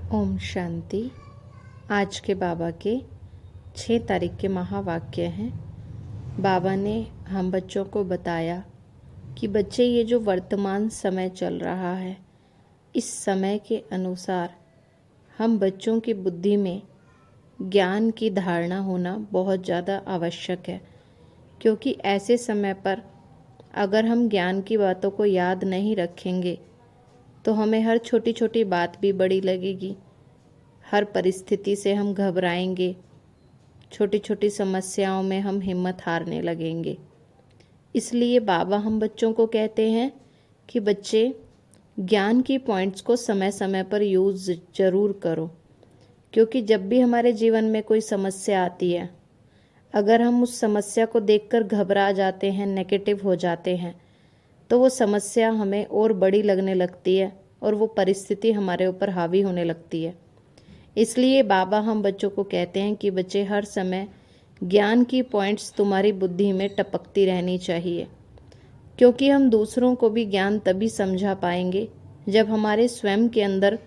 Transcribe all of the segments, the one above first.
ओम शांति। आज के बाबा के 6 तारीख के महावाक्य हैं। बाबा ने हम बच्चों को बताया कि बच्चे, ये जो वर्तमान समय चल रहा है, इस समय के अनुसार हम बच्चों की बुद्धि में ज्ञान की धारणा होना बहुत ज़्यादा आवश्यक है। क्योंकि ऐसे समय पर अगर हम ज्ञान की बातों को याद नहीं रखेंगे तो हमें हर छोटी छोटी बात भी बड़ी लगेगी, हर परिस्थिति से हम घबराएंगे, छोटी छोटी समस्याओं में हम हिम्मत हारने लगेंगे। इसलिए बाबा हम बच्चों को कहते हैं कि बच्चे, ज्ञान की पॉइंट्स को समय समय पर यूज़ ज़रूर करो। क्योंकि जब भी हमारे जीवन में कोई समस्या आती है, अगर हम उस समस्या को देखकर घबरा जाते हैं, नेगेटिव हो जाते हैं, तो वो समस्या हमें और बड़ी लगने लगती है और वो परिस्थिति हमारे ऊपर हावी होने लगती है। इसलिए बाबा हम बच्चों को कहते हैं कि बच्चे, हर समय ज्ञान की पॉइंट्स तुम्हारी बुद्धि में टपकती रहनी चाहिए। क्योंकि हम दूसरों को भी ज्ञान तभी समझा पाएंगे जब हमारे स्वयं के अंदर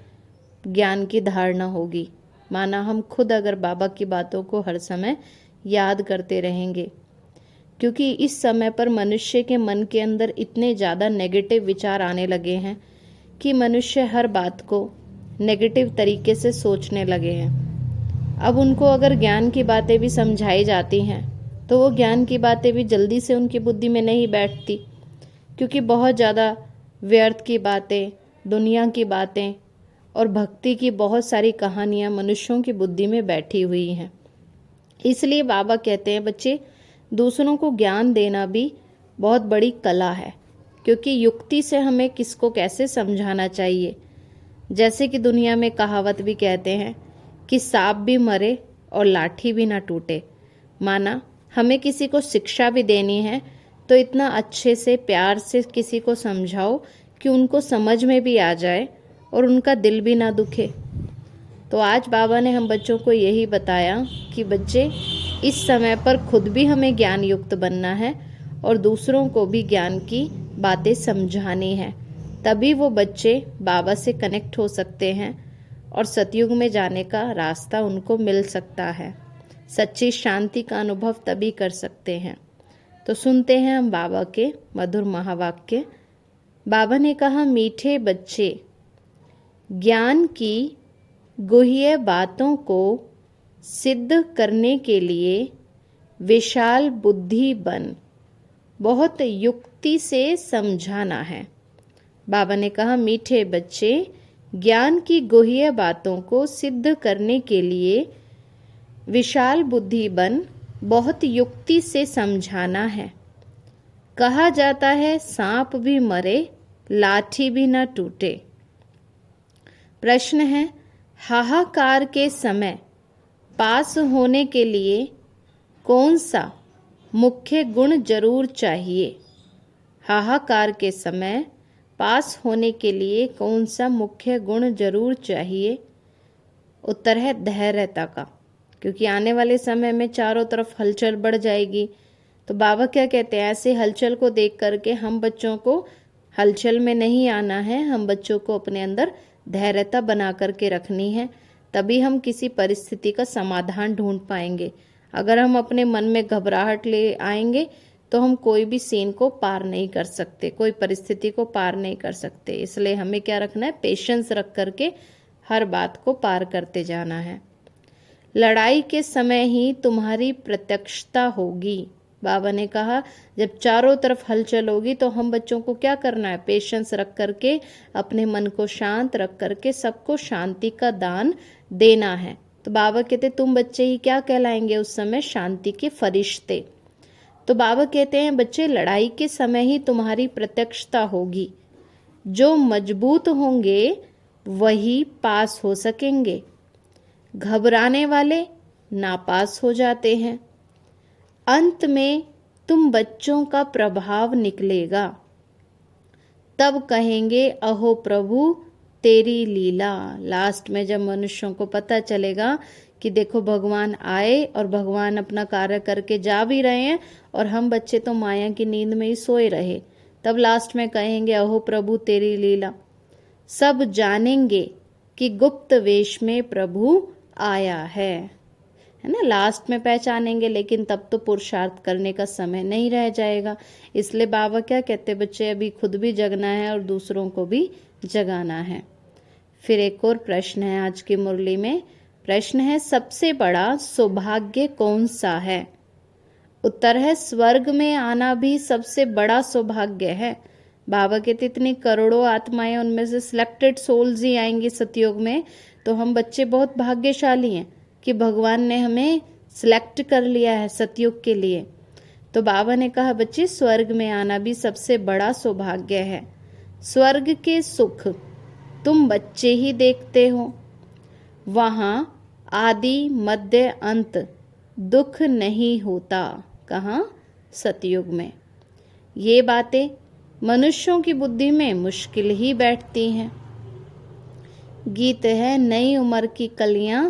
ज्ञान की धारणा होगी। माना हम खुद अगर बाबा की बातों को हर समय याद करते रहेंगे। क्योंकि इस समय पर मनुष्य के मन के अंदर इतने ज़्यादा नेगेटिव विचार आने लगे हैं कि मनुष्य हर बात को नेगेटिव तरीके से सोचने लगे हैं। अब उनको अगर ज्ञान की बातें भी समझाई जाती हैं तो वो ज्ञान की बातें भी जल्दी से उनकी बुद्धि में नहीं बैठती। क्योंकि बहुत ज़्यादा व्यर्थ की बातें, दुनिया की बातें और भक्ति की बहुत सारी कहानियाँ मनुष्यों की बुद्धि में बैठी हुई हैं। इसलिए बाबा कहते हैं बच्चे, दूसरों को ज्ञान देना भी बहुत बड़ी कला है। क्योंकि युक्ति से हमें किसको कैसे समझाना चाहिए। जैसे कि दुनिया में कहावत भी कहते हैं कि सांप भी मरे और लाठी भी ना टूटे। माना हमें किसी को शिक्षा भी देनी है तो इतना अच्छे से प्यार से किसी को समझाओ कि उनको समझ में भी आ जाए और उनका दिल भी ना दुखे। तो आज बाबा ने हम बच्चों को यही बताया कि बच्चे, इस समय पर खुद भी हमें ज्ञान युक्त बनना है और दूसरों को भी ज्ञान की बातें समझानी है। तभी वो बच्चे बाबा से कनेक्ट हो सकते हैं और सतयुग में जाने का रास्ता उनको मिल सकता है। सच्ची शांति का अनुभव तभी कर सकते हैं। तो सुनते हैं हम बाबा के मधुर महावाक्य। बाबा ने कहा, मीठे बच्चे, ज्ञान की गुह्य बातों को सिद्ध करने के लिए विशाल बुद्धि बन बहुत युक्ति से समझाना है। बाबा ने कहा, मीठे बच्चे, ज्ञान की गुह्य बातों को सिद्ध करने के लिए विशाल बुद्धि बन बहुत युक्ति से समझाना है। कहा जाता है सांप भी मरे, लाठी भी न टूटे। प्रश्न है, हाहाकार के समय पास होने के लिए कौन सा मुख्य गुण जरूर चाहिए? हाहाकार के समय पास होने के लिए कौन सा मुख्य गुण जरूर चाहिए? उत्तर है धैर्यता का। क्योंकि आने वाले समय में चारों तरफ हलचल बढ़ जाएगी। तो बाबा क्या कहते हैं, ऐसे हलचल को देख करके हम बच्चों को हलचल में नहीं आना है। हम बच्चों को अपने अंदर धैर्यता बना करके रखनी है। तभी हम किसी परिस्थिति का समाधान ढूंढ पाएंगे। अगर हम अपने मन में घबराहट ले आएंगे तो हम कोई भी सीन को पार नहीं कर सकते, कोई परिस्थिति को पार नहीं कर सकते। इसलिए हमें क्या रखना है, पेशेंस रख करके हर बात को पार करते जाना है। लड़ाई के समय ही तुम्हारी प्रत्यक्षता होगी। बाबा ने कहा, जब चारों तरफ हलचल होगी तो हम बच्चों को क्या करना है, पेशेंस रख करके, अपने मन को शांत रख करके सबको शांति का दान देना है। तो बाबा कहते, तुम बच्चे ही क्या कहलाएंगे उस समय, शांति के फरिश्ते। तो बाबा कहते हैं, बच्चे, लड़ाई के समय ही तुम्हारी प्रत्यक्षता होगी। जो मजबूत होंगे वही पास हो सकेंगे। घबराने वाले नापास हो जाते हैं। अंत में तुम बच्चों का प्रभाव निकलेगा। तब कहेंगे, अहो प्रभु तेरी लीला। लास्ट में जब मनुष्यों को पता चलेगा कि देखो भगवान आए और भगवान अपना कार्य करके जा भी रहे हैं और हम बच्चे तो माया की नींद में ही सोए रहे, तब लास्ट में कहेंगे, अहो प्रभु तेरी लीला। सब जानेंगे कि गुप्त वेश में प्रभु आया है ना। लास्ट में पहचानेंगे, लेकिन तब तो पुरुषार्थ करने का समय नहीं रह जाएगा। इसलिए बाबा क्या कहते बच्चे, अभी खुद भी जगना है और दूसरों को भी जगाना है। फिर एक और प्रश्न है आज की मुरली में। प्रश्न है, सबसे बड़ा सौभाग्य कौन सा है? उत्तर है, स्वर्ग में आना भी सबसे बड़ा सौभाग्य है। बाबा कहते इतनी करोड़ों आत्माएं, उनमें से सिलेक्टेड सोल्स ही आएंगी सतयुग में, तो हम बच्चे बहुत भाग्यशाली हैं कि भगवान ने हमें सिलेक्ट कर लिया है सतयुग के लिए। तो बाबा ने कहा बच्चे, स्वर्ग में आना भी सबसे बड़ा सौभाग्य है। स्वर्ग के सुख तुम बच्चे ही देखते हो। वहाँ आदि मध्य अंत दुख नहीं होता। कहाँ? सतयुग में। ये बातें मनुष्यों की बुद्धि में मुश्किल ही बैठती हैं। गीत है, नई उम्र की कलियां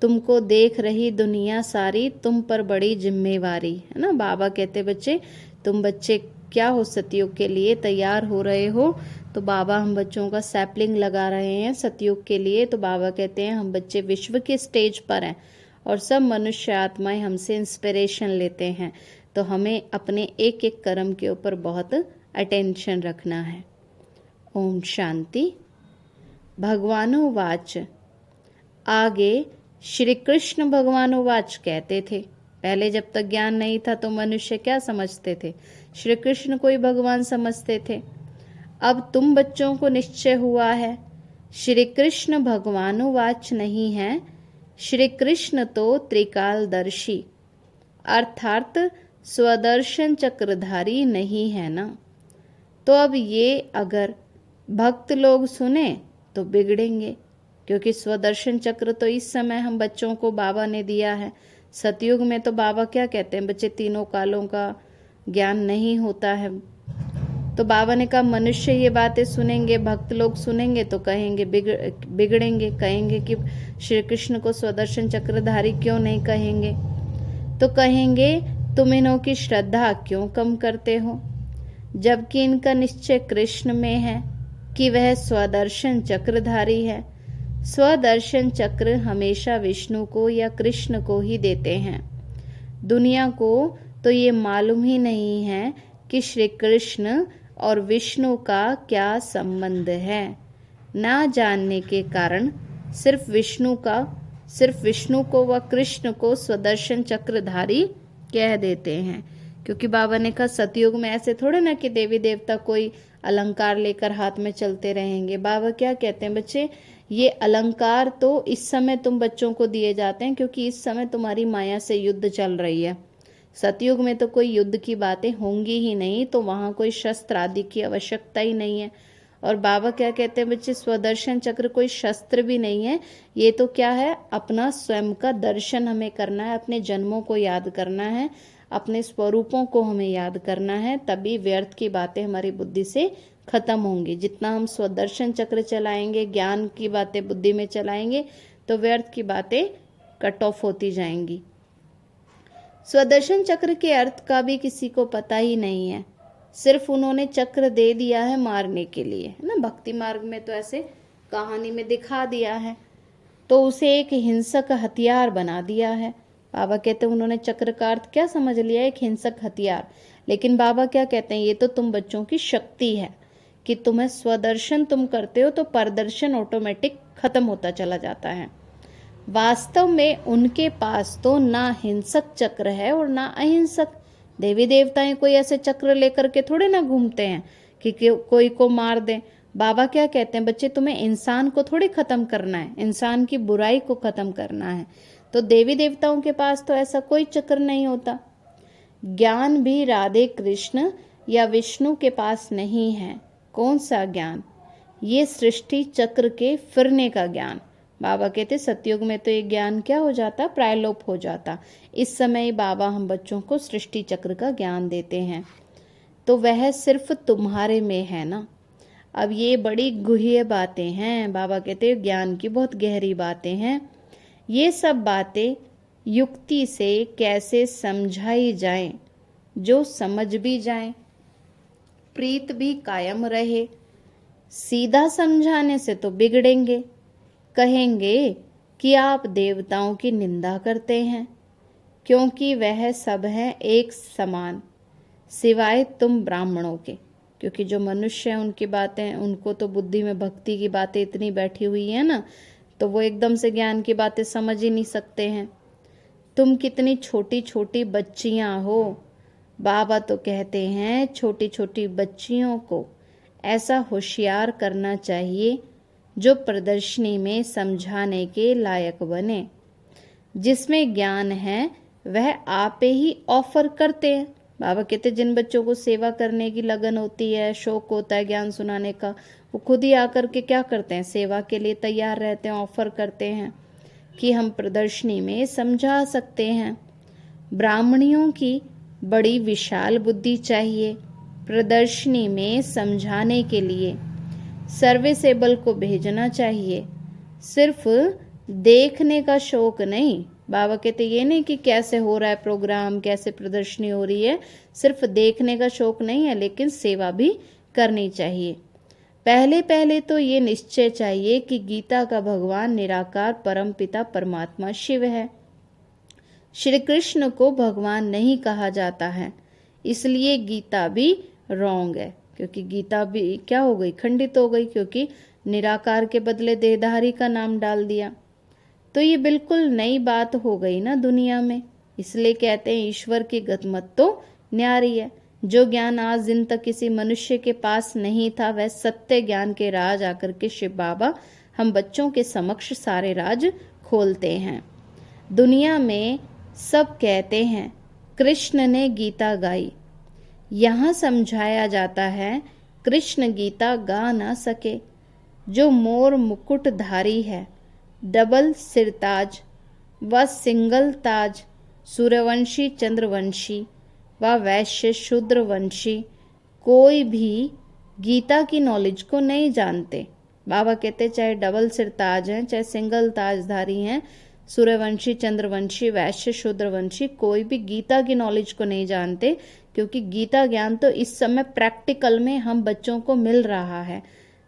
तुमको देख रही दुनिया सारी, तुम पर बड़ी जिम्मेवारी है ना। बाबा कहते बच्चे, तुम बच्चे क्या हो, सतयुग के लिए तैयार हो रहे हो। तो बाबा हम बच्चों का सैपलिंग लगा रहे हैं सतयुग के लिए। तो बाबा कहते हैं हम बच्चे विश्व के स्टेज पर हैं और सब मनुष्य आत्माएं हमसे इंस्पिरेशन लेते हैं। तो हमें अपने एक एक कर्म के ऊपर बहुत अटेंशन रखना है। ओम शांति। भगवानुवाच। आगे श्री कृष्ण भगवानुवाच कहते थे। पहले जब तक ज्ञान नहीं था तो मनुष्य क्या समझते थे? श्री कृष्ण को ही भगवान समझते थे। अब तुम बच्चों को निश्चय हुआ है, श्री कृष्ण भगवानुवाच नहीं है, श्री कृष्ण तो त्रिकालदर्शी अर्थात स्वदर्शन चक्रधारी नहीं है ना। तो अब ये अगर भक्त लोग सुने तो बिगड़ेंगे, क्योंकि स्वदर्शन चक्र तो इस समय हम बच्चों को बाबा ने दिया है। सतयुग में तो बाबा क्या कहते हैं बच्चे, तीनों कालों का ज्ञान नहीं होता है। तो बाबा ने कहा मनुष्य ये बातें सुनेंगे, भक्त लोग सुनेंगे तो कहेंगे बिगड़ेंगे, कहेंगे कि श्री कृष्ण को स्वदर्शन चक्रधारी क्यों नहीं कहेंगे। तो कहेंगे तुम इन्हों की श्रद्धा क्यों कम करते हो, जबकि इनका निश्चय कृष्ण में है कि वह स्वदर्शन चक्रधारी है। स्वदर्शन चक्र हमेशा विष्णु को या कृष्ण को ही देते हैं। दुनिया को तो ये मालूम ही नहीं है कि श्री कृष्ण और विष्णु का क्या संबंध है। ना जानने के कारण सिर्फ विष्णु को व कृष्ण को स्वदर्शन चक्रधारी कह देते हैं। क्योंकि बाबा ने कहा सतयुग में ऐसे थोड़े ना कि देवी देवता कोई अलंकार लेकर हाथ में चलते रहेंगे। बाबा क्या कहते हैं बच्चे, ये अलंकार तो इस समय तुम बच्चों को दिए जाते हैं क्योंकि इस समय तुम्हारी माया से युद्ध चल रही है। सतयुग में तो कोई युद्ध की बातें होंगी ही नहीं, तो वहाँ कोई शस्त्र आदि की आवश्यकता ही नहीं है। और बाबा क्या कहते हैं बच्चे, स्वदर्शन चक्र कोई शस्त्र भी नहीं है, ये तो क्या है, अपना स्वयं का दर्शन हमें करना है, अपने जन्मों को याद करना है, अपने स्वरूपों को हमें याद करना है, तभी व्यर्थ की बातें हमारी बुद्धि से खत्म होंगी। जितना हम स्वदर्शन चक्र चलाएंगे, ज्ञान की बातें बुद्धि में चलाएंगे, तो व्यर्थ की बातें कट ऑफ होती जाएंगी। स्वदर्शन चक्र के अर्थ का भी किसी को पता ही नहीं है, सिर्फ उन्होंने चक्र दे दिया है मारने के लिए, है ना। भक्ति मार्ग में तो ऐसे कहानी में दिखा दिया है, तो उसे एक हिंसक हथियार बना दिया है। बाबा कहते हैं उन्होंने चक्र का अर्थ क्या समझ लिया, एक हिंसक हथियार। लेकिन बाबा क्या कहते हैं, ये तो तुम बच्चों की शक्ति है कि तुम्हें स्वदर्शन तुम करते हो तो परदर्शन ऑटोमेटिक खत्म होता चला जाता है। वास्तव में उनके पास तो ना हिंसक चक्र है और ना अहिंसक। देवी देवताएं कोई ऐसे चक्र लेकर के थोड़े ना घूमते हैं कि कोई को मार दे। बाबा क्या कहते हैं बच्चे, तुम्हें इंसान को थोड़ी खत्म करना है, इंसान की बुराई को खत्म करना है। तो देवी देवताओं के पास तो ऐसा कोई चक्र नहीं होता। ज्ञान भी राधे कृष्ण या विष्णु के पास नहीं है। कौन सा ज्ञान? ये सृष्टि चक्र के फिरने का ज्ञान। बाबा कहते सतयुग में तो ये ज्ञान क्या हो जाता, प्रायलोप हो जाता। इस समय बाबा हम बच्चों को सृष्टि चक्र का ज्ञान देते हैं, तो वह सिर्फ तुम्हारे में है ना। अब ये बड़ी गुह्य बातें हैं। बाबा कहते हैं ज्ञान की बहुत गहरी बातें हैं। ये सब बातें युक्ति से कैसे समझाई जाएं, जो समझ भी जाएं, प्रीत भी कायम रहे। सीधा समझाने से तो बिगड़ेंगे, कहेंगे कि आप देवताओं की निंदा करते हैं, क्योंकि वह सब हैं एक समान, सिवाय तुम ब्राह्मणों के। क्योंकि जो मनुष्य हैं उनकी बातें, उनको तो बुद्धि में भक्ति की बातें इतनी बैठी हुई है ना, तो वो एकदम से ज्ञान की बातें समझ ही नहीं सकते हैं। तुम कितनी छोटी छोटी बच्चियां हो। बाबा तो कहते हैं छोटी छोटी बच्चियों को ऐसा होशियार करना चाहिए जो प्रदर्शनी में समझाने के लायक बने। जिसमें ज्ञान है वह आप ही ऑफर करते हैं। बाबा कहते जिन बच्चों को सेवा करने की लगन होती है, शौक होता है ज्ञान सुनाने का, वो खुद ही आकर के क्या करते हैं, सेवा के लिए तैयार रहते हैं, ऑफर करते हैं कि हम प्रदर्शनी में समझा सकते हैं। ब्राह्मणियों की बड़ी विशाल बुद्धि चाहिए प्रदर्शनी में समझाने के लिए। सर्विसेबल को भेजना चाहिए, सिर्फ देखने का शौक नहीं। बाबा कहते ये नहीं कि कैसे हो रहा है प्रोग्राम, कैसे प्रदर्शनी हो रही है, सिर्फ देखने का शौक नहीं है, लेकिन सेवा भी करनी चाहिए। पहले पहले तो ये निश्चय चाहिए कि गीता का भगवान निराकार परम पिता परमात्मा शिव है। श्री कृष्ण को भगवान नहीं कहा जाता है, इसलिए गीता भी रॉन्ग है। क्योंकि गीता भी क्या हो गई, खंडित हो गई, क्योंकि निराकार के बदले देहधारी का नाम डाल दिया। तो ये बिल्कुल नई बात हो गई ना दुनिया में। इसलिए कहते हैं ईश्वर की गतमत तो न्यारी है। जो ज्ञान आज दिन तक किसी मनुष्य के पास नहीं था, वह सत्य ज्ञान के राज आकर के शिव बाबा हम बच्चों के समक्ष सारे राज खोलते हैं। दुनिया में सब कहते हैं कृष्ण ने गीता गाई। यहाँ समझाया जाता है कृष्ण गीता गा ना सके। जो मोर मुकुटधारी है, डबल सिरताज व सिंगल ताज, सूर्यवंशी चंद्रवंशी व वैश्य शूद्रवंशी, कोई भी गीता की नॉलेज को नहीं जानते। बाबा कहते चाहे डबल सिरताज हैं, चाहे सिंगल ताजधारी हैं, सूर्यवंशी चंद्रवंशी वैश्य शूद्रवंशी, कोई भी गीता की नॉलेज को नहीं जानते। क्योंकि गीता ज्ञान तो इस समय प्रैक्टिकल में हम बच्चों को मिल रहा है,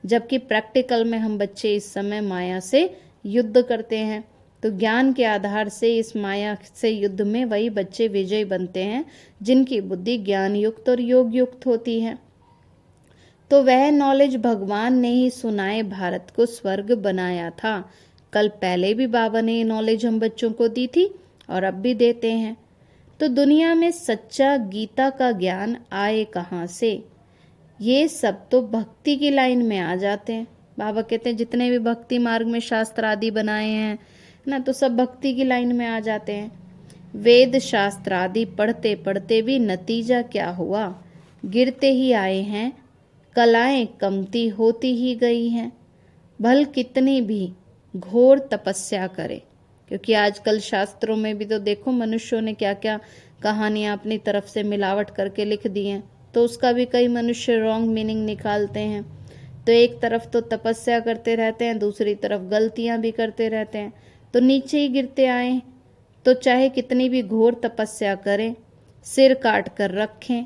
जबकि प्रैक्टिकल में हम बच्चे इस समय माया से युद्ध करते हैं। तो ज्ञान के आधार से इस माया से युद्ध में वही बच्चे विजयी बनते हैं जिनकी बुद्धि ज्ञान युक्त और योग युक्त होती है। तो वह नॉलेज भगवान ने ही सुनाए भारत को स्वर्ग बनाया था। कल पहले भी बाबा ने ये नॉलेज हम बच्चों को दी थी और अब भी देते हैं। तो दुनिया में सच्चा गीता का ज्ञान आए कहाँ से? ये सब तो भक्ति की लाइन में आ जाते हैं। बाबा कहते हैं जितने भी भक्ति मार्ग में शास्त्र आदि बनाए हैं ना, तो सब भक्ति की लाइन में आ जाते हैं। वेद शास्त्र आदि पढ़ते पढ़ते भी नतीजा क्या हुआ, गिरते ही आए हैं, कलाएं कमती होती ही गई हैं। भल कितनी भी घोर तपस्या करे, क्योंकि आजकल शास्त्रों में भी तो देखो मनुष्यों ने क्या क्या कहानियां अपनी तरफ से मिलावट करके लिख दी हैं, तो उसका भी कई मनुष्य रॉन्ग मीनिंग निकालते हैं। तो एक तरफ तो तपस्या करते रहते हैं, दूसरी तरफ गलतियां भी करते रहते हैं, तो नीचे ही गिरते आए। तो चाहे कितनी भी घोर तपस्या करें, सिर काट कर रखें,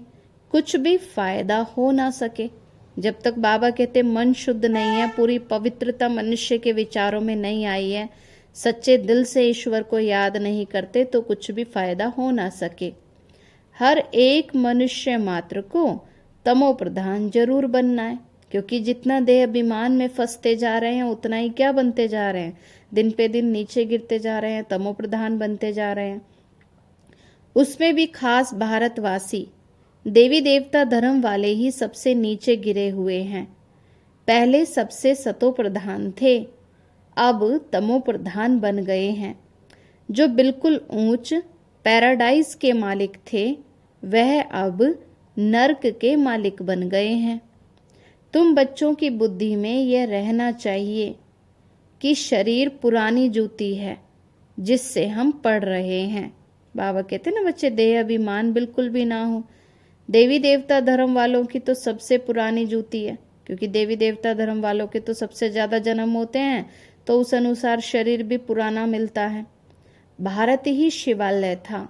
कुछ भी फायदा हो ना सके। जब तक बाबा कहते मन शुद्ध नहीं है, पूरी पवित्रता मनुष्य के विचारों में नहीं आई है, सच्चे दिल से ईश्वर को याद नहीं करते, तो कुछ भी फायदा हो ना सके। हर एक मनुष्य मात्र को तमो प्रधान जरूर बनना है, क्योंकि जितना देह अभिमान में फंसते जा रहे हैं उतना ही क्या बनते जा रहे हैं, दिन पे दिन नीचे गिरते जा रहे हैं, तमो प्रधान बनते जा रहे हैं। उसमें भी खास भारतवासी देवी देवता धर्म वाले ही सबसे नीचे गिरे हुए हैं। पहले सबसे सतो प्रधान थे, अब तमो प्रधान बन गए हैं। जो बिल्कुल ऊंच पैराडाइज के मालिक थे, वह अब नर्क के मालिक बन गए हैं। तुम बच्चों की बुद्धि में यह रहना चाहिए कि शरीर पुरानी जूती है जिससे हम पढ़ रहे हैं। बाबा कहते ना बच्चे देह अभिमान बिल्कुल भी ना हो। देवी देवता धर्म वालों की तो सबसे पुरानी जूती है, क्योंकि देवी देवता धर्म वालों के तो सबसे ज्यादा जन्म होते हैं, तो उस अनुसार शरीर भी पुराना मिलता है। भारत ही शिवालय था,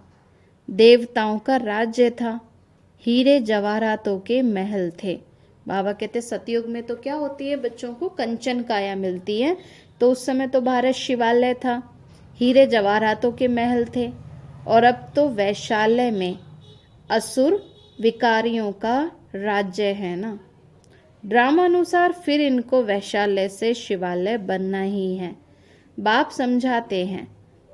देवताओं का राज्य था, हीरे जवाहरातों के महल थे। बाबा कहते सतयुग में तो क्या होती है, बच्चों को कंचन काया मिलती है, तो उस समय तो भारत शिवालय था, हीरे जवाहरातों के महल थे, और अब तो वैशाल्य में असुर विकारियों का राज्य है ना। ड्रामानुसार फिर इनको वैशाल्य से शिवालय बनना ही है। बाप समझाते हैं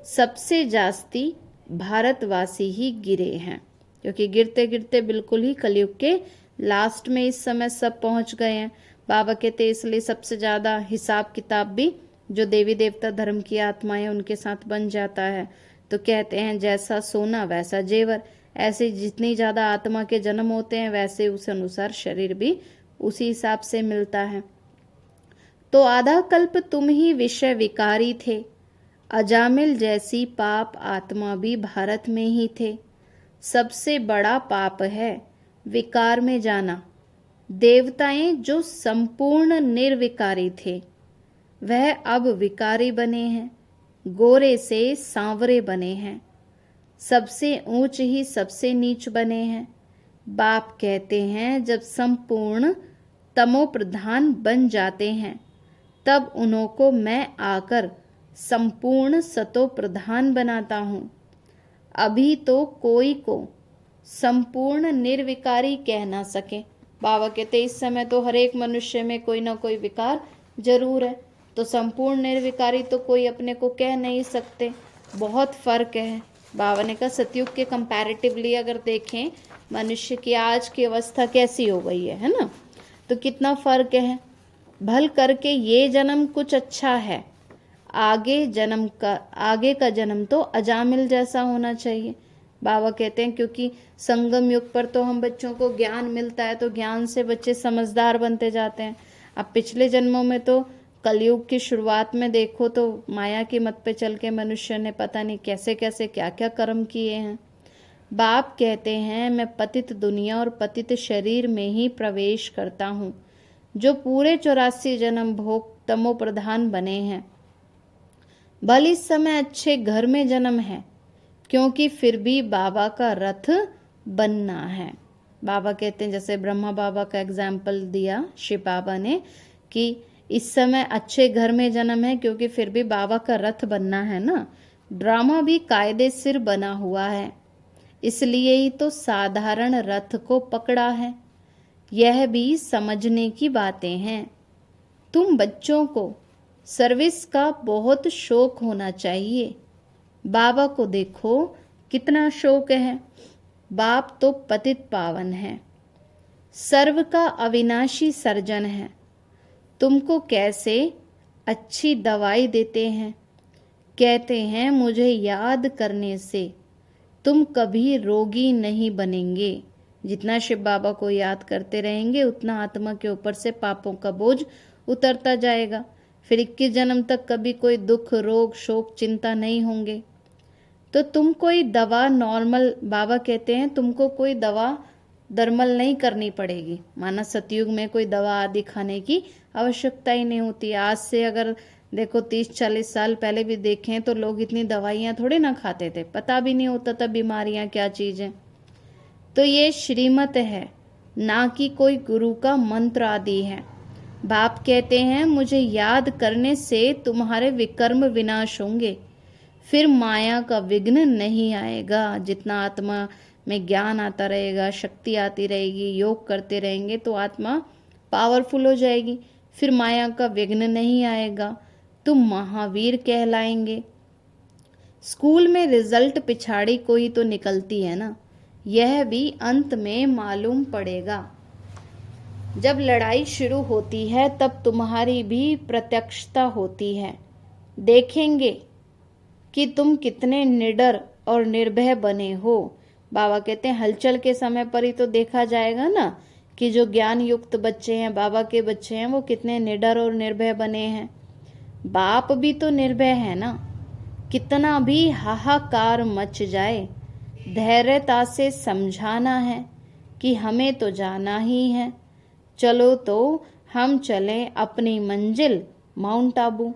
सबसे जास्ती भारतवासी ही गिरे हैं, क्योंकि गिरते गिरते बिल्कुल ही कलयुग के लास्ट में इस समय सब पहुंच गए हैं। बाबा कहते इसलिए सबसे ज़्यादा हिसाब किताब भी जो देवी देवता धर्म की आत्माएं उनके साथ बन जाता है। तो कहते हैं जैसा सोना वैसा जेवर, ऐसे जितनी ज़्यादा आत्मा के जन्म होते हैं वैसे उस अनुसार शरीर भी उसी हिसाब से मिलता है। तो आधा कल्प तुम ही विषय विकारी थे, अजामिल जैसी पाप आत्मा भी भारत में ही थे। सबसे बड़ा पाप है विकार में जाना। देवताएं जो संपूर्ण निर्विकारी थे वह अब विकारी बने हैं, गोरे से सांवरे बने हैं, सबसे ऊंच ही सबसे नीच बने हैं। बाप कहते हैं जब संपूर्ण तमो प्रधान बन जाते हैं तब उन्हों को मैं आकर संपूर्ण सतो प्रधान बनाता हूँ। अभी तो कोई को संपूर्ण निर्विकारी कह ना सके। बाबा कहते इस समय तो हर एक मनुष्य में कोई ना कोई विकार जरूर है, तो संपूर्ण निर्विकारी तो कोई अपने को कह नहीं सकते। बहुत फर्क है। बाबा ने कहा सतयुग के कंपैरेटिवली अगर देखें मनुष्य की आज की अवस्था कैसी हो गई है ना, तो कितना फर्क है। भल करके ये जन्म कुछ अच्छा है, आगे का जन्म तो अजामिल जैसा होना चाहिए। बाबा कहते हैं क्योंकि संगम युग पर तो हम बच्चों को ज्ञान मिलता है, तो ज्ञान से बच्चे समझदार बनते जाते हैं। अब पिछले जन्मों में तो कलयुग की शुरुआत में देखो तो माया की मत पे चल के मनुष्य ने पता नहीं कैसे कैसे क्या क्या कर्म किए हैं। बाप कहते हैं मैं पतित दुनिया और पतित शरीर में ही प्रवेश करता हूँ, जो पूरे 84 जन्म भोग तमो प्रधान बने हैं। भले इस समय अच्छे घर में जन्म है, क्योंकि फिर भी बाबा का रथ बनना है। बाबा कहते हैं जैसे ब्रह्मा बाबा का एग्जाम्पल दिया शिव बाबा ने कि इस समय अच्छे घर में जन्म है क्योंकि फिर भी बाबा का रथ बनना है ना। ड्रामा भी कायदे सिर बना हुआ है, इसलिए ही तो साधारण रथ को पकड़ा है। यह भी समझने की बातें हैं। तुम बच्चों को सर्विस का बहुत शौक होना चाहिए। बाबा को देखो कितना शौक है। बाप तो पतित पावन है, सर्व का अविनाशी सर्जन है। तुमको कैसे अच्छी दवाई देते हैं। कहते हैं मुझे याद करने से तुम कभी रोगी नहीं बनेंगे। जितना शिव बाबा को याद करते रहेंगे उतना आत्मा के ऊपर से पापों का बोझ उतरता जाएगा। फिर 21 जन्म तक कभी कोई दुख रोग शोक चिंता नहीं होंगे। तो तुम कोई दवा नॉर्मल, बाबा कहते हैं तुमको कोई दवा दरमल नहीं करनी पड़ेगी। माना सतयुग में कोई दवा आदि खाने की आवश्यकता ही नहीं होती। आज से अगर देखो 30-40 साल पहले भी देखें तो लोग इतनी दवाइयाँ थोड़े ना खाते थे, पता भी नहीं होता था बीमारियाँ क्या चीज़ है। तो ये श्रीमत है, ना कि कोई गुरु का मंत्र आदि है। बाप कहते हैं मुझे याद करने से तुम्हारे विकर्म विनाश होंगे, फिर माया का विघ्न नहीं आएगा। जितना आत्मा में ज्ञान आता रहेगा, शक्ति आती रहेगी, योग करते रहेंगे तो आत्मा पावरफुल हो जाएगी, फिर माया का विघ्न नहीं आएगा, तुम महावीर कहलाएंगे। स्कूल में रिजल्ट पिछाड़ी को ही तो निकलती है ना, यह भी अंत में मालूम पड़ेगा। जब लड़ाई शुरू होती है तब तुम्हारी भी प्रत्यक्षता होती है। देखेंगे कि तुम कितने निडर और निर्भय बने हो। बाबा कहते हैं हलचल के समय पर ही तो देखा जाएगा ना कि जो ज्ञान युक्त बच्चे हैं, बाबा के बच्चे हैं, वो कितने निडर और निर्भय बने हैं। बाप भी तो निर्भय है ना। कितना भी हाहाकार मच जाए, धैर्यता से समझाना है कि हमें तो जाना ही है। चलो तो हम चलें अपनी मंजिल माउंट आबू,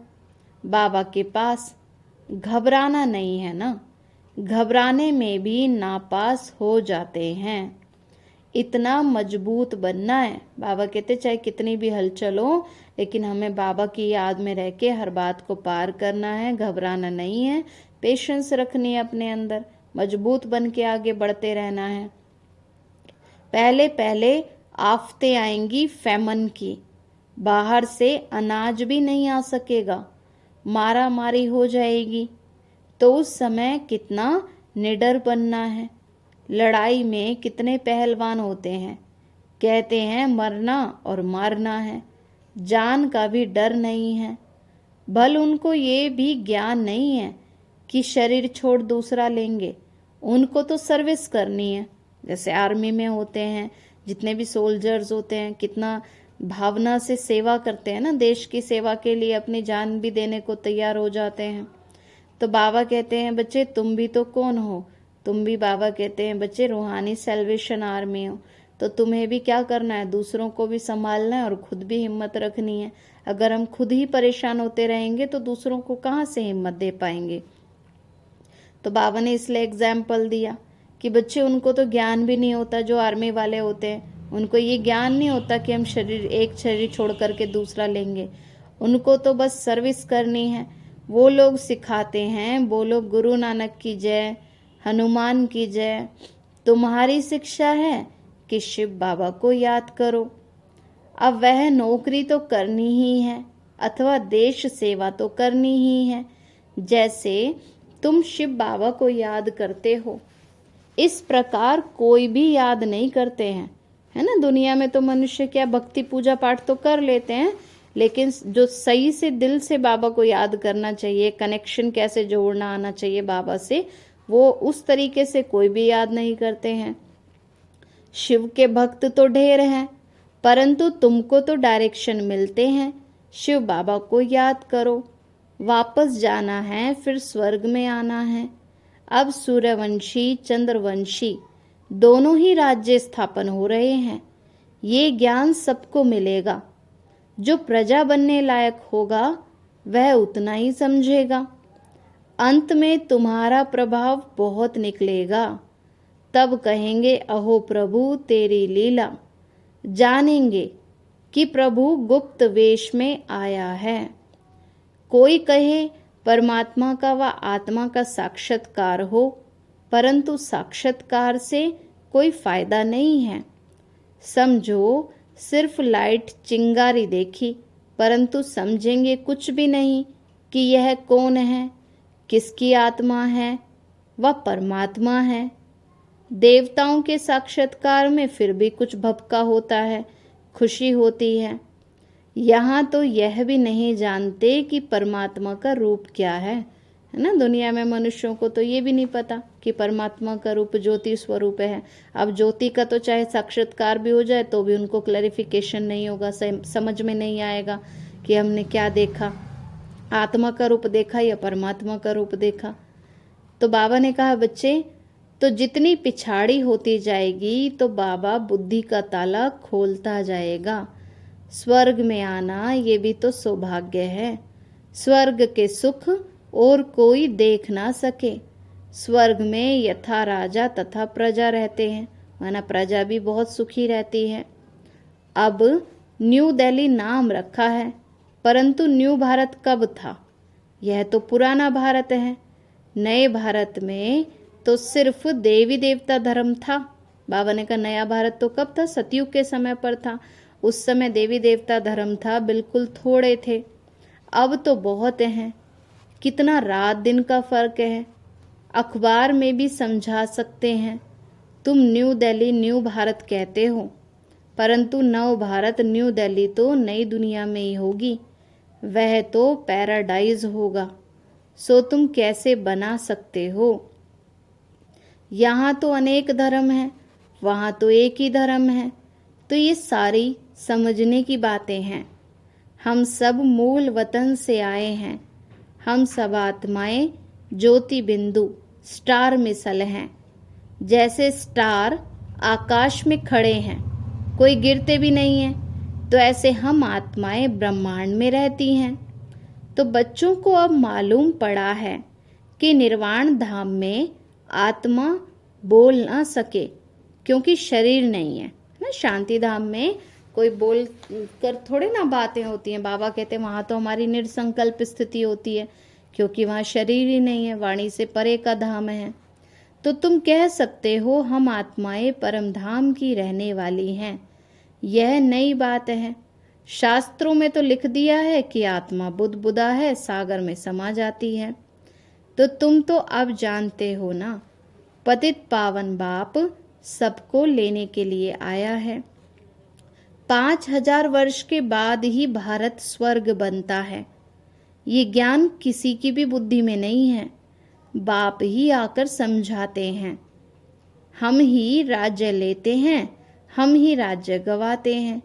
बाबा के पास। घबराना नहीं है ना, घबराने में भी नापास हो जाते हैं। इतना मजबूत बनना है। बाबा कहते चाहे कितनी भी हलचल हो, लेकिन हमें बाबा की याद में रह के हर बात को पार करना है, घबराना नहीं है, पेशेंस रखनी है अपने अंदर, मजबूत बन के आगे बढ़ते रहना है। पहले पहले आफतें आएंगी फैमन की, बाहर से अनाज भी नहीं आ सकेगा, मारा मारी हो जाएगी, तो उस समय कितना निडर बनना है। लड़ाई में कितने पहलवान होते हैं, कहते हैं मरना और मारना है, जान का भी डर नहीं है। भल उनको ये भी ज्ञान नहीं है कि शरीर छोड़ दूसरा लेंगे, उनको तो सर्विस करनी है। जैसे आर्मी में होते हैं, जितने भी सोल्जर्स होते हैं, कितना भावना से सेवा करते हैं ना, देश की सेवा के लिए अपनी जान भी देने को तैयार हो जाते हैं। तो बाबा कहते हैं बच्चे तुम भी तो कौन हो, तुम भी, बाबा कहते हैं बच्चे, रूहानी सेल्वेशन आर्मी हो। तो तुम्हें भी क्या करना है, दूसरों को भी संभालना है और खुद भी हिम्मत रखनी है। अगर हम खुद ही परेशान होते रहेंगे तो दूसरों को कहाँ से हिम्मत दे पाएंगे। तो बाबा ने इसलिए एग्जाम्पल दिया कि बच्चे उनको तो ज्ञान भी नहीं होता, जो आर्मी वाले होते हैं उनको ये ज्ञान नहीं होता कि हम एक शरीर छोड़ करके दूसरा लेंगे, उनको तो बस सर्विस करनी है। वो लोग सिखाते हैं, बोलो गुरु नानक की जय, हनुमान की जय। तुम्हारी शिक्षा है कि शिव बाबा को याद करो। अब वह नौकरी तो करनी ही है अथवा देश सेवा तो करनी ही है, जैसे तुम शिव बाबा को याद करते हो। इस प्रकार कोई भी याद नहीं करते हैं, है ना। दुनिया में तो मनुष्य क्या भक्ति पूजा पाठ तो कर लेते हैं, लेकिन जो सही से दिल से बाबा को याद करना चाहिए, कनेक्शन कैसे जोड़ना आना चाहिए बाबा से, वो उस तरीके से कोई भी याद नहीं करते हैं। शिव के भक्त तो ढेर हैं, परंतु तुमको तो डायरेक्शन मिलते हैं, शिव बाबा को याद करो। वापस जाना है, फिर स्वर्ग में आना है। अब सूर्यवंशी चंद्रवंशी दोनों ही राज्य स्थापन हो रहे हैं। ये ज्ञान सबको मिलेगा। जो प्रजा बनने लायक होगा वह उतना ही समझेगा। अंत में तुम्हारा प्रभाव बहुत निकलेगा। तब कहेंगे अहो प्रभु तेरी लीला, जानेंगे कि प्रभु गुप्त वेश में आया है। कोई कहे परमात्मा का व आत्मा का साक्षात्कार हो, परंतु साक्षात्कार से कोई फायदा नहीं है। समझो सिर्फ लाइट चिंगारी देखी, परंतु समझेंगे कुछ भी नहीं कि यह कौन है, किसकी आत्मा है, वह परमात्मा है। देवताओं के साक्षात्कार में फिर भी कुछ भपका होता है, खुशी होती है। यहाँ तो यह भी नहीं जानते कि परमात्मा का रूप क्या है ना। दुनिया में मनुष्यों को तो ये भी नहीं पता कि परमात्मा का रूप ज्योति स्वरूप है। अब ज्योति का तो चाहे साक्षात्कार भी हो जाए तो भी उनको क्लैरिफिकेशन नहीं होगा, समझ में नहीं आएगा कि हमने क्या देखा, आत्मा का रूप देखा या परमात्मा का रूप देखा। तो बाबा ने कहा बच्चे, तो जितनी पिछाड़ी होती जाएगी तो बाबा बुद्धि का ताला खोलता जाएगा। स्वर्ग में आना ये भी तो सौभाग्य है। स्वर्ग के सुख और कोई देख ना सके। स्वर्ग में यथा राजा तथा प्रजा रहते हैं, माना प्रजा भी बहुत सुखी रहती है। अब न्यू दिल्ली नाम रखा है, परंतु न्यू भारत कब था? यह तो पुराना भारत है। नए भारत में तो सिर्फ देवी देवता धर्म था। बाबा ने कहा नया भारत तो कब था? सतयुग के समय पर था। उस समय देवी देवता धर्म था, बिल्कुल थोड़े थे। अब तो बहुत हैं। कितना रात दिन का फर्क है। अखबार में भी समझा सकते हैं। तुम न्यू दिल्ली न्यू भारत कहते हो, परंतु नव भारत न्यू दिल्ली तो नई दुनिया में ही होगी, वह तो पैराडाइज होगा। सो तुम कैसे बना सकते हो? यहाँ तो अनेक धर्म हैं, वहाँ तो एक ही धर्म है। तो ये सारी समझने की बातें हैं। हम सब मूल वतन से आए हैं। हम सब आत्माएं ज्योति बिंदु स्टार मिसल हैं। जैसे स्टार आकाश में खड़े हैं, कोई गिरते भी नहीं हैं, तो ऐसे हम आत्माएं ब्रह्मांड में रहती हैं। तो बच्चों को अब मालूम पड़ा है कि निर्वाण धाम में आत्मा बोल ना सके क्योंकि शरीर नहीं है। शांति धाम में कोई बोल कर थोड़े ना बातें होती हैं। बाबा कहते हैं वहाँ तो हमारी निर्संकल्प स्थिति होती है, क्योंकि वहाँ शरीर ही नहीं है, वाणी से परे का धाम है। तो तुम कह सकते हो हम आत्माएं परम धाम की रहने वाली हैं। यह नई बात है। शास्त्रों में तो लिख दिया है कि आत्मा बुदबुदा है, सागर में समा जाती है। तो तुम तो अब जानते हो ना, पतित पावन बाप सबको लेने के लिए आया है। 5000 वर्ष के बाद ही भारत स्वर्ग बनता है। ये ज्ञान किसी की भी बुद्धि में नहीं है, बाप ही आकर समझाते हैं। हम ही राज्य लेते हैं, हम ही राज्य गवाते हैं।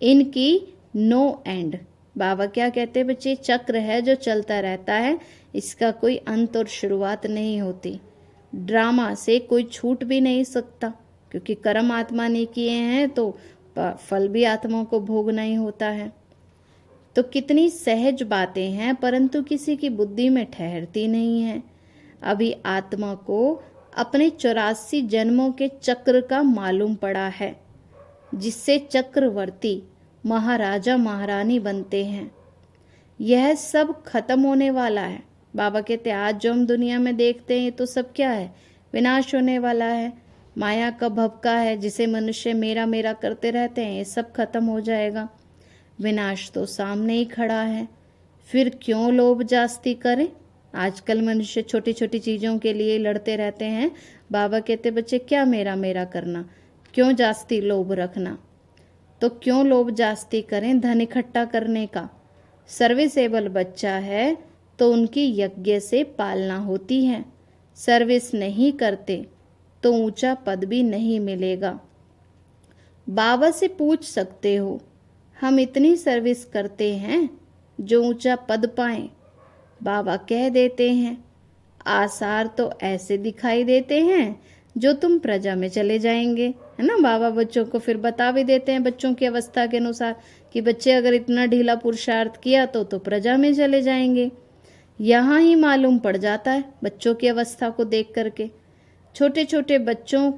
इनकी नो एंड। बाबा क्या कहते हैं बच्चे, चक्र है जो चलता रहता है, इसका कोई अंत और शुरुआत नहीं होती। ड्रामा से कोई छूट भी नहीं सकता, क्योंकि कर्म आत्मा ने किए हैं तो फल भी आत्मा को भोगना ही होता है। तो कितनी सहज बातें हैं, परंतु किसी की बुद्धि में ठहरती नहीं है। अभी आत्मा को अपने 84 जन्मों के चक्र का मालूम पड़ा है, जिससे चक्रवर्ती महाराजा महारानी बनते हैं। यह सब खत्म होने वाला है। बाबा कहते आज जो हम दुनिया में देखते हैं तो सब क्या है, विनाश होने वाला है। माया का भपका है, जिसे मनुष्य मेरा मेरा करते रहते हैं, ये सब खत्म हो जाएगा। विनाश तो सामने ही खड़ा है, फिर क्यों लोभ जास्ती करें। आजकल मनुष्य छोटी छोटी चीज़ों के लिए लड़ते रहते हैं। बाबा कहते बच्चे क्या मेरा मेरा करना, क्यों जास्ती लोभ रखना। तो क्यों लोभ जास्ती करें धन इकट्ठा करने का। सर्विसेबल बच्चा है तो उनकी यज्ञ से पालना होती है। सर्विस नहीं करते तो ऊंचा पद भी नहीं मिलेगा। बाबा से पूछ सकते हो, हम इतनी सर्विस करते हैं जो ऊंचा पद पाएं। बाबा कह देते हैं, आसार तो ऐसे दिखाई देते हैं जो तुम प्रजा में चले जाएंगे, है ना। बाबा बच्चों को फिर बता भी देते हैं बच्चों की अवस्था के अनुसार कि बच्चे अगर इतना ढीला पुरुषार्थ किया तो प्रजा में चले जाएंगे। यहाँ ही मालूम पड़ जाता है बच्चों की अवस्था को देख करके। छोटे छोटे बच्चों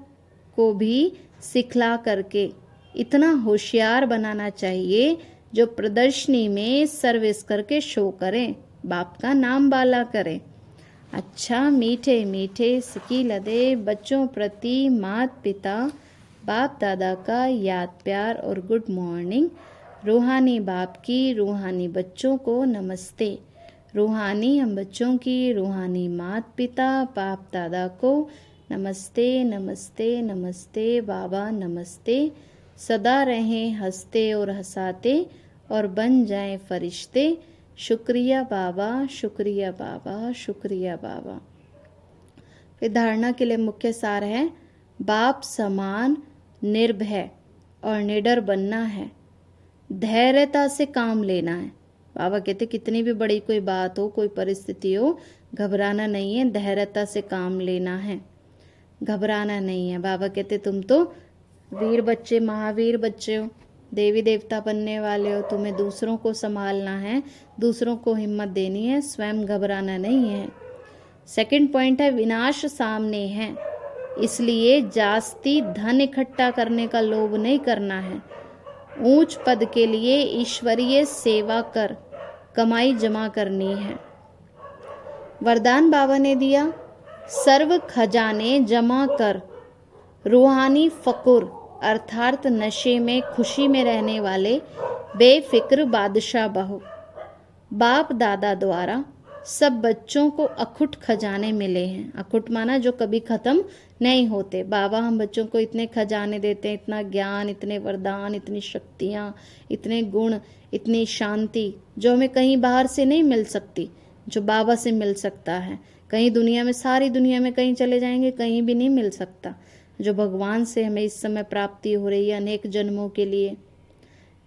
को भी सिखला करके इतना होशियार बनाना चाहिए जो प्रदर्शनी में सर्विस करके शो करें, बाप का नाम बाला करें। अच्छा मीठे मीठे सिकी लदे बच्चों प्रति माता पिता बाप दादा का याद प्यार और गुड मॉर्निंग। रूहानी बाप की रूहानी बच्चों को नमस्ते। रूहानी हम बच्चों की रूहानी माता पिता बाप दादा को नमस्ते नमस्ते नमस्ते। बाबा नमस्ते। सदा रहें हंसते और हंसाते और बन जाएं फरिश्ते। शुक्रिया बाबा, शुक्रिया बाबा, शुक्रिया बाबा। फिर धारणा के लिए मुख्य सार है, बाप समान निर्भय और निडर बनना है। धैर्यता से काम लेना है। बाबा कहते कितनी भी बड़ी कोई बात हो, कोई परिस्थिति हो, घबराना नहीं है, धैर्यता से काम लेना है, घबराना नहीं है। बाबा कहते तुम तो वीर बच्चे, महावीर बच्चे हो, देवी देवता बनने वाले हो, तुम्हें दूसरों को संभालना है, दूसरों को हिम्मत देनी है, स्वयं घबराना नहीं है। सेकंड पॉइंट है, विनाश सामने है, इसलिए जास्ती धन इकट्ठा करने का लोभ नहीं करना है। ऊंच पद के लिए ईश्वरीय सेवा कर कमाई जमा करनी है। वरदान बाबा ने दिया, सर्व खजाने जमा कर रूहानी फकुर अर्थात नशे में खुशी में रहने वाले बेफिक्र बादशाह बहो। बाप दादा द्वारा सब बच्चों को अखुट खजाने मिले हैं। अखुट माना जो कभी खत्म नहीं होते। बाबा हम बच्चों को इतने खजाने देते हैं, इतना ज्ञान, इतने वरदान, इतनी शक्तियाँ, इतने गुण, इतनी शांति जो हमें कहीं बाहर से नहीं मिल सकती, जो बाबा से मिल सकता है। कहीं दुनिया में, सारी दुनिया में कहीं चले जाएंगे, कहीं भी नहीं मिल सकता जो भगवान से हमें इस समय प्राप्ति हो रही है अनेक जन्मों के लिए।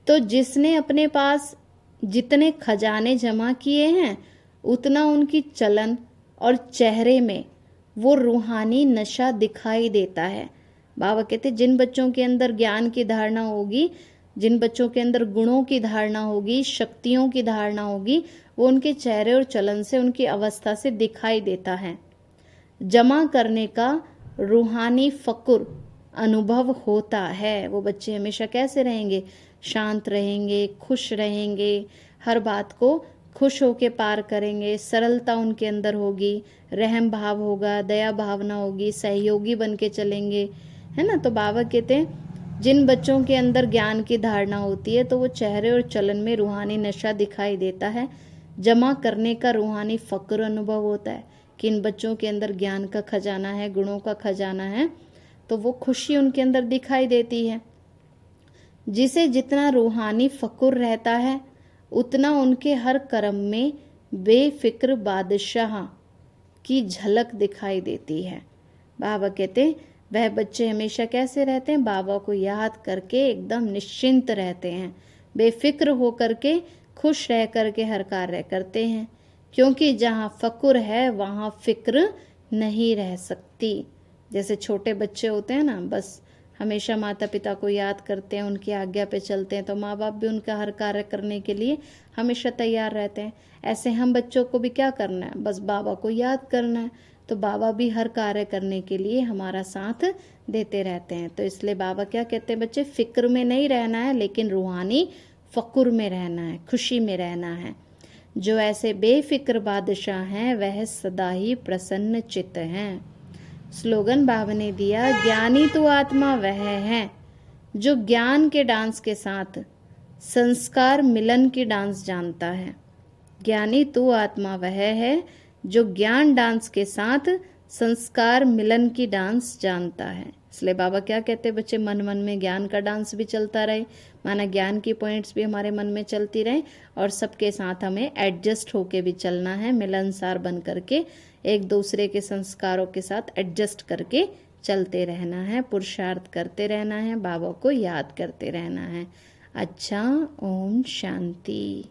तो जिसने अपने पास जितने खजाने जमा किए हैं उतना उनकी चलन और चेहरे में वो रूहानी नशा दिखाई देता है। बाबा कहते जिन बच्चों के अंदर ज्ञान की धारणा होगी, जिन बच्चों के अंदर गुणों की धारणा होगी, शक्तियों की धारणा होगी, वो उनके चेहरे और चलन से, उनकी अवस्था से दिखाई देता है। जमा करने का रूहानी फकुर अनुभव होता है। वो बच्चे हमेशा कैसे रहेंगे, शांत रहेंगे, खुश रहेंगे, हर बात को खुश होके पार करेंगे, सरलता उनके अंदर होगी, रहम भाव होगा, दया भावना होगी, सहयोगी बन के चलेंगे, है ना। तो बाबा कहते हैं जिन बच्चों के अंदर ज्ञान की धारणा होती है तो वो चेहरे और चलन में रूहानी नशा दिखाई देता है, जमा करने का रूहानी फक्र अनुभव होता है कि इन बच्चों के अंदर ज्ञान का खजाना है, गुणों का खजाना है, तो वो खुशी उनके अंदर दिखाई देती है। जिसे जितना रूहानी फक्र रहता है उतना उनके हर कर्म में बेफिक्र बादशाह की झलक दिखाई देती है। बाबा कहते हैं वह बच्चे हमेशा कैसे रहते हैं, बाबा को याद करके एकदम निश्चिंत रहते हैं, बेफिक्र होकर के खुश रह करके हर कार्य करते हैं, क्योंकि जहाँ फक्र है वहाँ फिक्र नहीं रह सकती। जैसे छोटे बच्चे होते हैं ना, बस हमेशा माता पिता को याद करते हैं, उनकी आज्ञा पे चलते हैं, तो माँ बाप भी उनका हर कार्य करने के लिए हमेशा तैयार रहते हैं। ऐसे हम बच्चों को भी क्या करना है, बस बाबा को याद करना है, तो बाबा भी हर कार्य करने के लिए हमारा साथ देते रहते हैं। तो इसलिए बाबा क्या कहते हैं, बच्चे फिक्र में नहीं रहना है लेकिन रूहानी फक्र में रहना है, खुशी में रहना है। जो ऐसे बेफिक्र बादशाह हैं वह सदा ही प्रसन्न चित्त हैं। स्लोगन बाबा ने दिया, ज्ञानी तो आत्मा वह है जो ज्ञान के डांस के साथ संस्कार मिलन की डांस जानता है। ज्ञानी तो आत्मा वह है जो ज्ञान डांस के साथ संस्कार मिलन की डांस जानता है। इसलिए बाबा क्या कहते हैं, बच्चे मन मन में ज्ञान का डांस भी चलता रहे, माना ज्ञान की पॉइंट्स भी हमारे मन में चलती रहे, और सबके साथ हमें एडजस्ट होके भी चलना है, मिलनसार बन करके एक दूसरे के संस्कारों के साथ एडजस्ट करके चलते रहना है, पुरुषार्थ करते रहना है, बाबा को याद करते रहना है। अच्छा, ओम शांति।